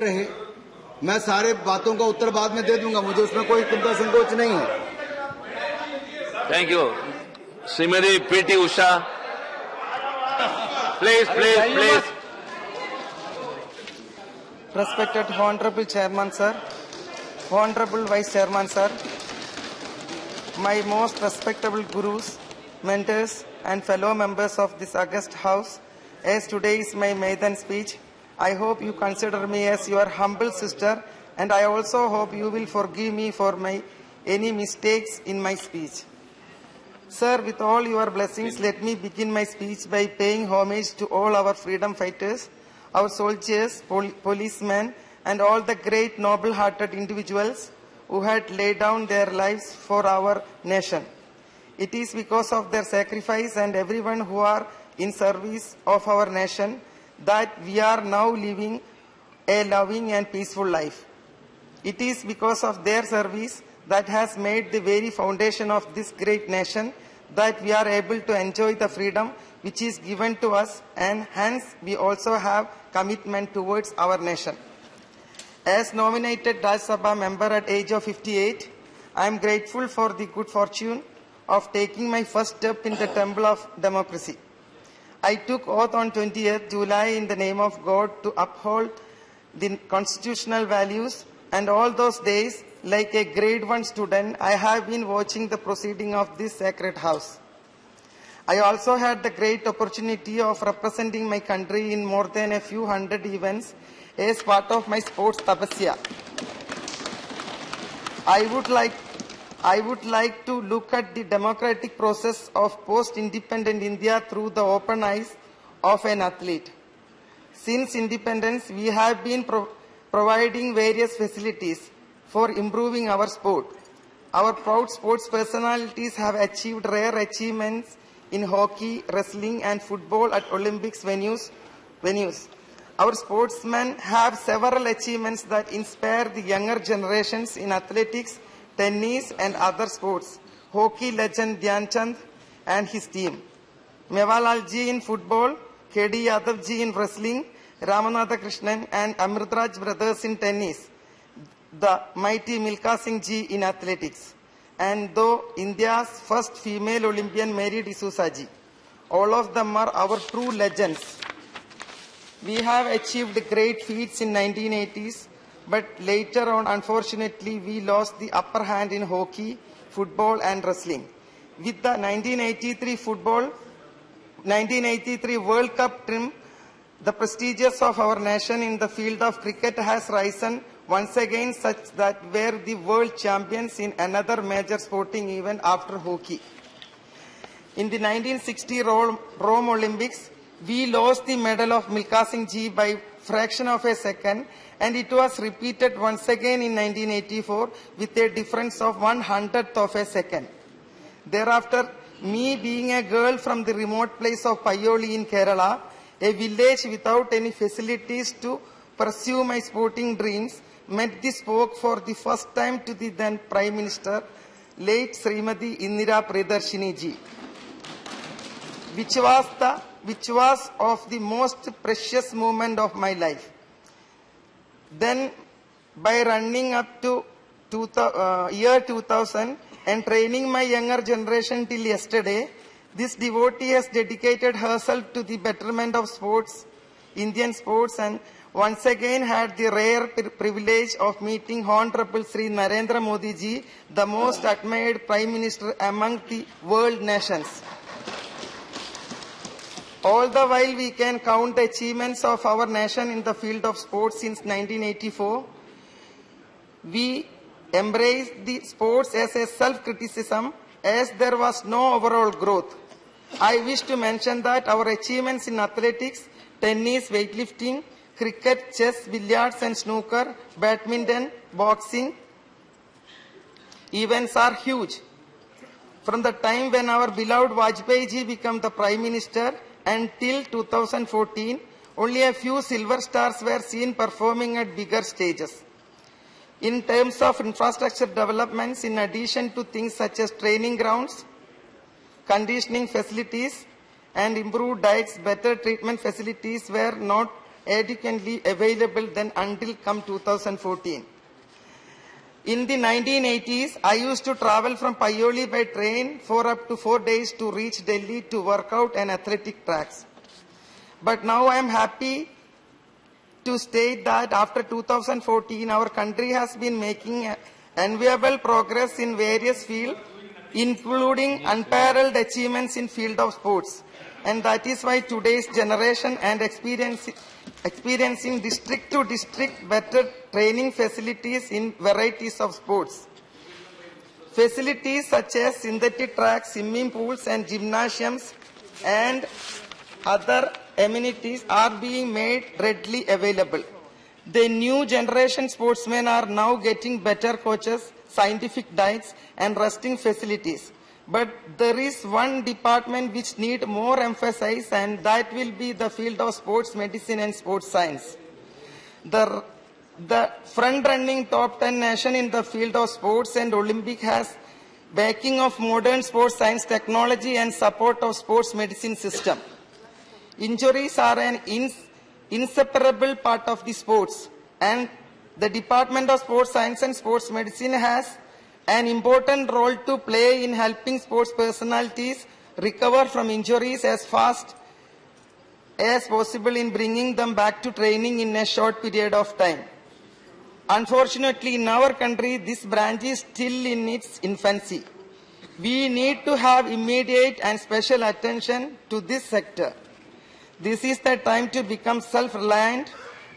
रहे, मैं सारे बातों का उत्तर बाद में दे दूंगा, मुझे उसमें कोई चिंता संकोच नहीं है। Thank you. Srimati P.T. Usha. Please. Respected Honorable Chairman, sir. Honorable Vice Chairman, sir. My most respectable gurus, mentors, and fellow members of this august house, as today is my maiden speech, I hope you consider me as your humble sister, and I also hope you will forgive me for any mistakes in my speech. Sir, with all your blessings, let me begin my speech by paying homage to all our freedom fighters, our soldiers, policemen, and all the great noble-hearted individuals who had laid down their lives for our nation. It is because of their sacrifice and everyone who are in service of our nation that we are now living a loving and peaceful life. It is because of their service that has made the very foundation of this great nation that we are able to enjoy the freedom which is given to us, and hence we also have commitment towards our nation. As nominated Rajya Sabha member at age of 58, I am grateful for the good fortune of taking my first step in the temple of democracy. I took oath on 20th July in the name of God to uphold the constitutional values, and all those days, like a grade 1 student, I have been watching the proceeding of this sacred house. I also had the great opportunity of representing my country in more than a few hundred events as part of my sports tapasya. I would like to look at the democratic process of post-independent India through the open eyes of an athlete. Since independence, we have been providing various facilities for improving our sport. Our proud sports personalities have achieved rare achievements in hockey, wrestling, and football at Olympics venues. Our sportsmen have several achievements that inspire the younger generations in athletics, tennis, and other sports. Hockey legend Dhyan Chand and his team, Mevalal ji in football, K.D. Yadav ji in wrestling, Ramanatha Krishnan and Amritraj brothers in tennis, the mighty Milkha Singh ji in athletics, and though India's first female Olympian Mary D'Souza ji. All of them are our true legends. We have achieved great feats in 1980s, but later on, unfortunately, we lost the upper hand in hockey, football, and wrestling. With the 1983 World Cup trim, the prestigious of our nation in the field of cricket has risen once again, such that we were the world champions in another major sporting event after hockey. In the 1960 Rome Olympics, we lost the medal of Milkha Singh ji by fraction of a second, and it was repeated once again in 1984 with a difference of 1/100th of a second. Thereafter, me being a girl from the remote place of Payoli in Kerala, a village without any facilities to pursue my sporting dreams, met the spoke for the first time to the then Prime Minister, late Srimati Indira Priyadarshini ji, which was of the most precious moment of my life. Then, by running up to year 2000 and training my younger generation till yesterday, this devotee has dedicated herself to the betterment of sports, Indian sports, and once again had the rare privilege of meeting Honorable Sri Narendra Modi ji, the most admired Prime Minister among the world nations. All the while we can count the achievements of our nation in the field of sports since 1984. We embraced the sports as a self-criticism as there was no overall growth. I wish to mention that our achievements in athletics, tennis, weightlifting, cricket, chess, billiards and snooker, badminton, boxing events are huge. From the time when our beloved Vajpayee ji became the Prime Minister until 2014, only a few silver stars were seen performing at bigger stages. In terms of infrastructure developments, in addition to things such as training grounds, conditioning facilities, and improved diets, better treatment facilities were not adequately available than until come 2014. In the 1980s, I used to travel from Paioli by train for up to 4 days to reach Delhi to work out on athletic tracks. But now I am happy to state that after 2014, our country has been making enviable progress in various fields, including unparalleled achievements in field of sports. And that is why today's generation and experiencing district to district better training facilities in varieties of sports. Facilities such as synthetic tracks, swimming pools and gymnasiums and other amenities are being made readily available. The new generation sportsmen are now getting better coaches, scientific diets and resting facilities. But there is one department which needs more emphasis, and that will be the field of sports medicine and sports science. The front-running top 10 nation in the field of sports and Olympic has backing of modern sports science technology and support of sports medicine system. Injuries are an inseparable part of the sports, and the Department of Sports Science and Sports Medicine has an important role to play in helping sports personalities recover from injuries as fast as possible in bringing them back to training in a short period of time. Unfortunately, in our country, this branch is still in its infancy. We need to have immediate and special attention to this sector. This is the time to become self-reliant,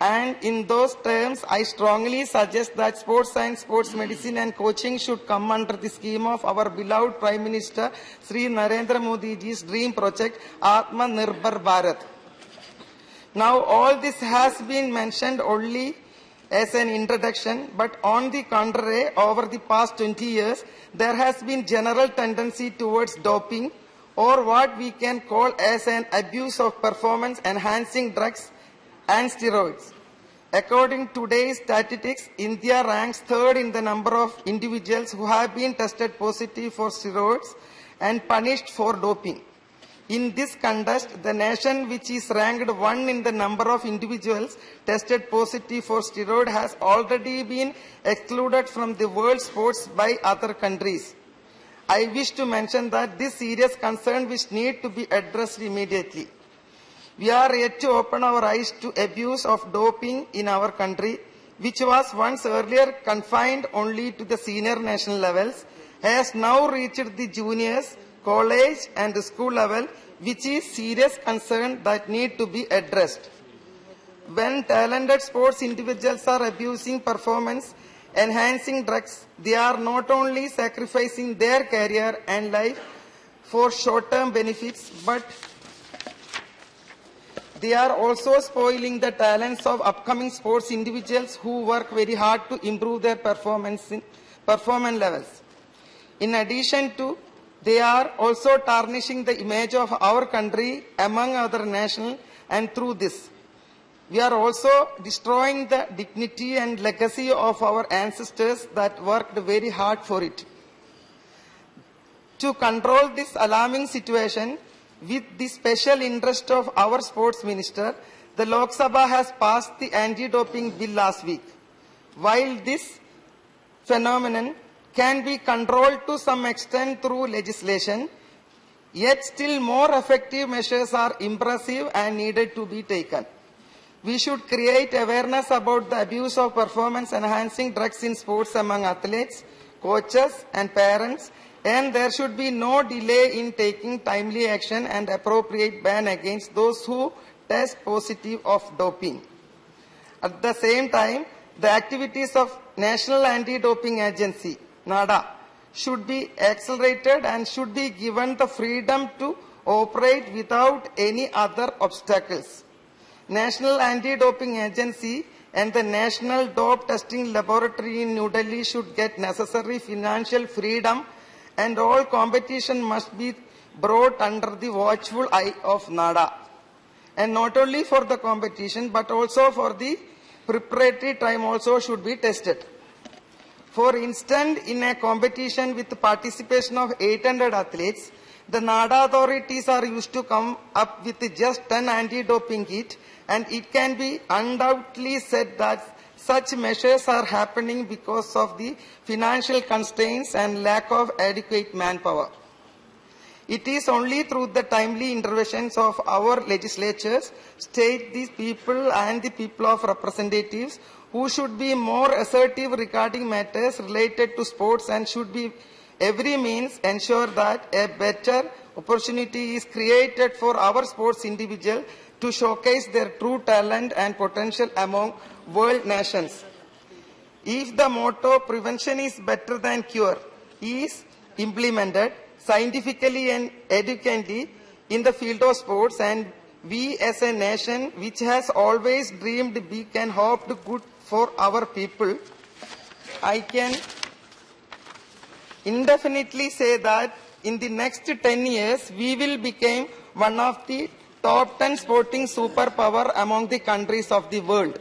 and in those terms, I strongly suggest that sports science, sports medicine and coaching should come under the scheme of our beloved Prime Minister, Sri Narendra Modi ji's dream project, Atmanirbhar Bharat. Now, all this has been mentioned only as an introduction, but on the contrary, over the past 20 years, there has been general tendency towards doping, or what we can call as an abuse of performance-enhancing drugs and steroids. According to today's statistics, India ranks third in the number of individuals who have been tested positive for steroids and punished for doping. In this context, the nation which is ranked 1 in the number of individuals tested positive for steroid has already been excluded from the world sports by other countries. I wish to mention that this serious concern which need to be addressed immediately. We are yet to open our eyes to abuse of doping in our country, which was once earlier confined only to the senior national levels, has now reached the juniors, college and school level, which is serious concern that need to be addressed. When talented sports individuals are abusing performance enhancing drugs, they are not only sacrificing their career and life for short-term benefits, but they are also spoiling the talents of upcoming sports individuals who work very hard to improve their performance levels. In addition to, they are also tarnishing the image of our country among other nations, and through this, we are also destroying the dignity and legacy of our ancestors that worked very hard for it. To control this alarming situation, with the special interest of our sports minister, the Lok Sabha has passed the anti-doping bill last week. While this phenomenon can be controlled to some extent through legislation, yet still more effective measures are impressive and needed to be taken. We should create awareness about the abuse of performance-enhancing drugs in sports among athletes, coaches and parents, and there should be no delay in taking timely action and appropriate ban against those who test positive of doping. At the same time, the activities of National Anti-Doping Agency, NADA, should be accelerated and should be given the freedom to operate without any other obstacles. National Anti-Doping Agency and the National Dope Testing Laboratory in New Delhi should get necessary financial freedom, and all competition must be brought under the watchful eye of NADA. And not only for the competition, but also for the preparatory time also should be tested. For instance, in a competition with the participation of 800 athletes, The NADA authorities are used to come up with just an anti-doping kit, and it can be undoubtedly said that such measures are happening because of the financial constraints and lack of adequate manpower. It is only through the timely interventions of our legislatures, state these people and the people of representatives who should be more assertive regarding matters related to sports and should be every means ensure that a better opportunity is created for our sports individuals to showcase their true talent and potential among world nations. If the motto prevention is better than cure is implemented scientifically and educationally in the field of sports, and we as a nation which has always dreamed big and hoped good for our people, I can indefinitely say that in the next 10 years we will become one of the top 10 sporting superpower among the countries of the world.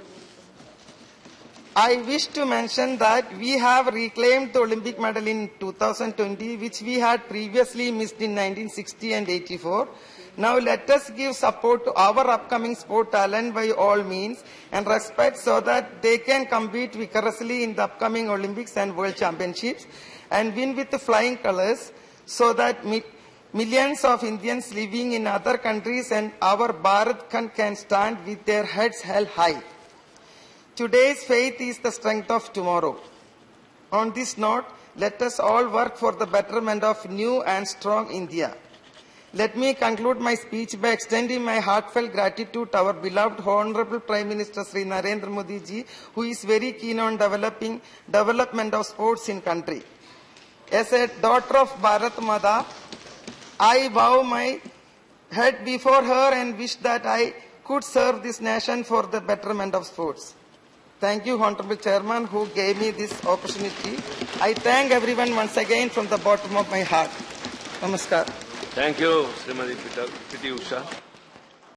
I wish to mention that we have reclaimed the Olympic medal in 2020, which we had previously missed in 1960 and 84. Now let us give support to our upcoming sport talent by all means and respect so that they can compete vigorously in the upcoming Olympics and World Championships and win with the flying colors so that millions of Indians living in other countries and our Bharat can stand with their heads held high. Today's faith is the strength of tomorrow. On this note, let us all work for the betterment of new and strong India. Let me conclude my speech by extending my heartfelt gratitude to our beloved Honorable Prime Minister Sri Narendra Modi ji, who is very keen on development of sports in country. As a daughter of Bharat Mata, I bow my head before her and wish that I could serve this nation for the betterment of sports. Thank you, Honorable Chairman, who gave me this opportunity. I thank everyone once again from the bottom of my heart. Namaskar. Thank you, Srimati P.T. Usha.